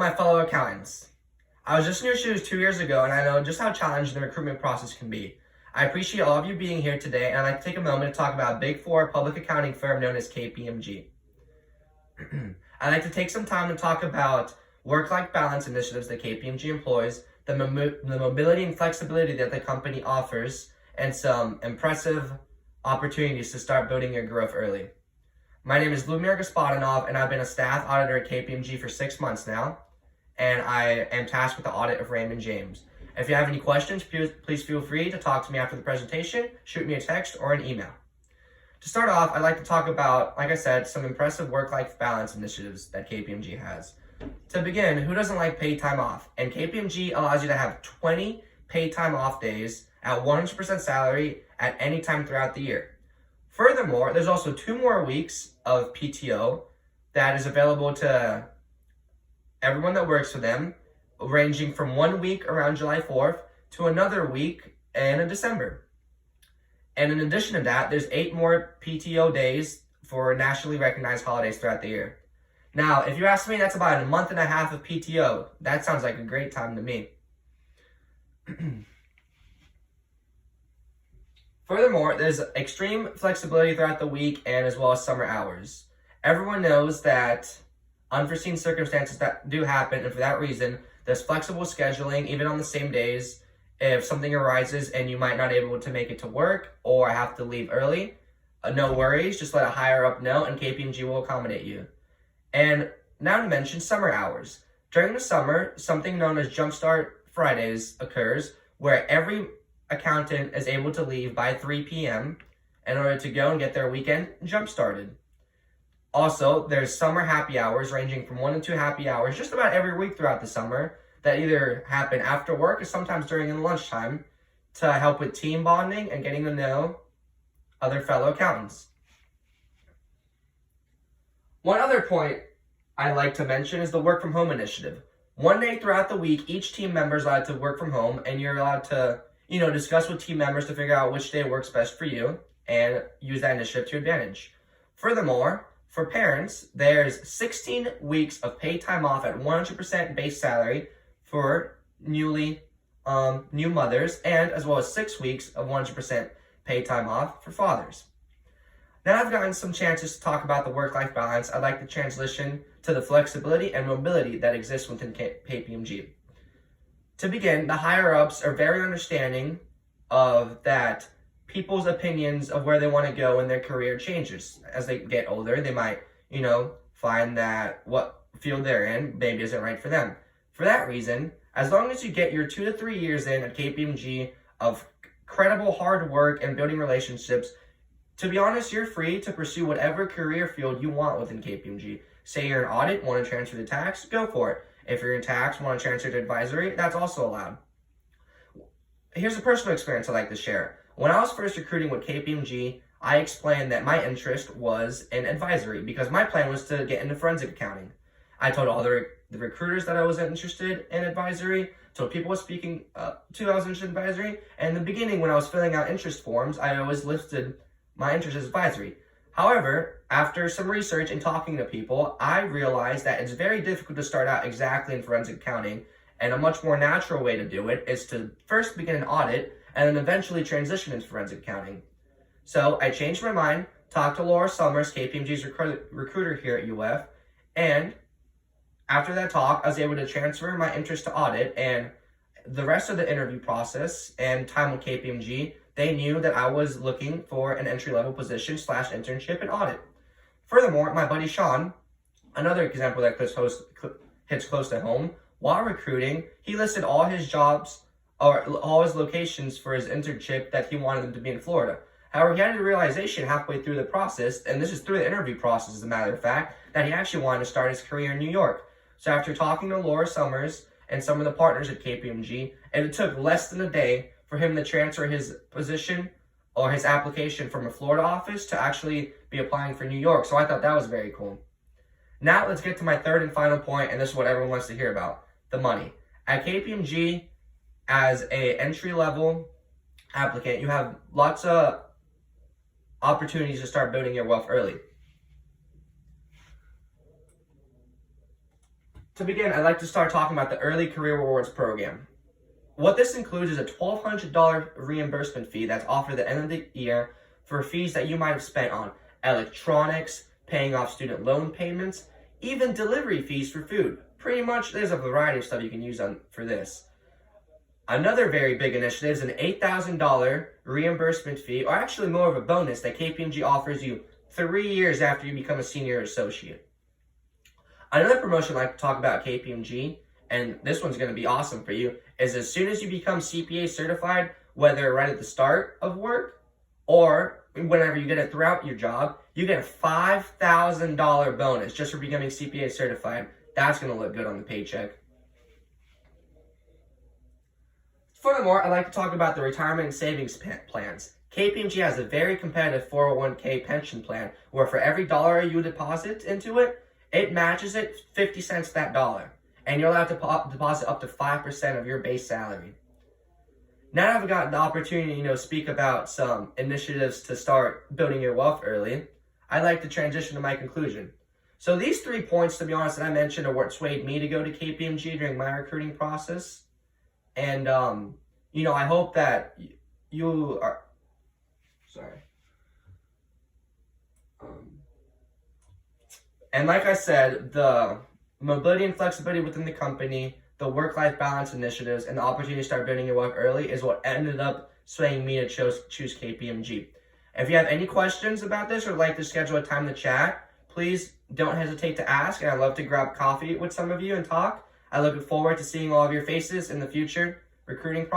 my fellow accountants. I was just in your shoes 2 years ago, and I know just how challenging the recruitment process can be. I appreciate all of you being here today, and I'd like to take a moment to talk about a Big Four public accounting firm known as KPMG. I'd like to take some time to talk about work-life balance initiatives that KPMG employs, the mobility and flexibility that the company offers, and some impressive opportunities to start building your growth early. My name is Lumir Gospodinov, and I've been a staff auditor at KPMG for 6 months now, and I am tasked with the audit of Raymond James. If you have any questions, please feel free to talk to me after the presentation, shoot me a text or an email. To start off, I'd like to talk about, like I said, some impressive work-life balance initiatives that KPMG has. To begin, who doesn't like paid time off? And KPMG allows you to have 20 paid time off days at 100% salary at any time throughout the year. Furthermore, there's also 2 more weeks of PTO that is available to everyone that works for them, ranging from 1 week around July 4th to another week in December. And in addition to that, there's 8 more PTO days for nationally recognized holidays throughout the year. Now, if you ask me, that's about a month and a half of PTO. That sounds like a great time to me. Furthermore, there's extreme flexibility throughout the week and as well as summer hours. Everyone knows that unforeseen circumstances that do happen, and for that reason, there's flexible scheduling even on the same days. If something arises and you might not be able to make it to work or have to leave early, no worries, just let a higher up know and KPMG will accommodate you. And now to mention summer hours. During the summer, something known as Jumpstart Fridays occurs where every accountant is able to leave by 3 p.m. in order to go and get their weekend jump started. Also, there's summer happy hours ranging from 1 to 2 happy hours just about every week throughout the summer that either happen after work or sometimes during lunchtime to help with team bonding and getting to know other fellow accountants. One other point I'd like to mention is the work from home initiative. One day throughout the week, each team member is allowed to work from home, and you're allowed to, discuss with team members to figure out which day works best for you and use that initiative to your advantage. Furthermore, for parents, there's 16 weeks of paid time off at 100% base salary for new mothers, and as well as 6 weeks of 100% paid time off for fathers. Now I've gotten some chances to talk about the work-life balance, I'd like to transition to the flexibility and mobility that exists within KPMG. To begin, the higher-ups are very understanding of that people's opinions of where they want to go in their career changes. As they get older, they might, find that what field they're in maybe isn't right for them. For that reason, as long as you get your 2 to 3 years in at KPMG of credible hard work and building relationships, to be honest, you're free to pursue whatever career field you want within KPMG. Say you're in audit, want to transfer to tax, go for it. If you're in tax, want to transfer to advisory, that's also allowed. Here's a personal experience I'd like to share. When I was first recruiting with KPMG, I explained that my interest was in advisory because my plan was to get into forensic accounting. I told all the recruiters that I was interested in advisory, told people I was speaking to I was interested in advisory, and in the beginning when I was filling out interest forms, I always listed my interest as advisory. However, after some research and talking to people, I realized that it's very difficult to start out exactly in forensic accounting, and a much more natural way to do it is to first begin an audit and then eventually transition into forensic accounting. So I changed my mind, talked to Laura Summers, KPMG's recruiter here at UF, and after that talk, I was able to transfer my interest to audit, and the rest of the interview process and time with KPMG, they knew that I was looking for an entry-level position / internship in audit. Furthermore, my buddy Sean, another example that hits close to home, while recruiting, he listed all his jobs or all his locations for his internship that he wanted them to be in Florida. However, he had a realization halfway through the process, and this is through the interview process as a matter of fact, that he actually wanted to start his career in New York. So after talking to Laura Summers and some of the partners at KPMG, and it took less than a day for him to transfer his position or his application from a Florida office to actually be applying for New York. So I thought that was very cool. Now let's get to my third and final point, and this is what everyone wants to hear about, the money. At KPMG, as an entry-level applicant, you have lots of opportunities to start building your wealth early. To begin, I'd like to start talking about the Early Career Rewards Program. What this includes is a $1,200 reimbursement fee that's offered at the end of the year for fees that you might have spent on electronics, paying off student loan payments, even delivery fees for food. Pretty much, there's a variety of stuff you can use for this. Another very big initiative is an $8,000 reimbursement fee, or actually more of a bonus that KPMG offers you 3 years after you become a senior associate. Another promotion I'd like to talk about at KPMG, and this one's going to be awesome for you, is as soon as you become CPA certified, whether right at the start of work or whenever you get it throughout your job, you get a $5,000 bonus just for becoming CPA certified. That's going to look good on the paycheck. Furthermore, I'd like to talk about the retirement and savings plans. KPMG has a very competitive 401k pension plan where for every dollar you deposit into it, it matches it 50 cents that dollar. And you're allowed to deposit up to 5% of your base salary. Now that I've gotten the opportunity to speak about some initiatives to start building your wealth early, I'd like to transition to my conclusion. So these 3 points, to be honest, that I mentioned are what swayed me to go to KPMG during my recruiting process. And, I hope that you are, sorry. And like I said, the mobility and flexibility within the company, the work-life balance initiatives, and the opportunity to start building your wealth early is what ended up swaying me to choose KPMG. If you have any questions about this or would like to schedule a time to chat, please don't hesitate to ask, and I'd love to grab coffee with some of you and talk. I look forward to seeing all of your faces in the future recruiting process.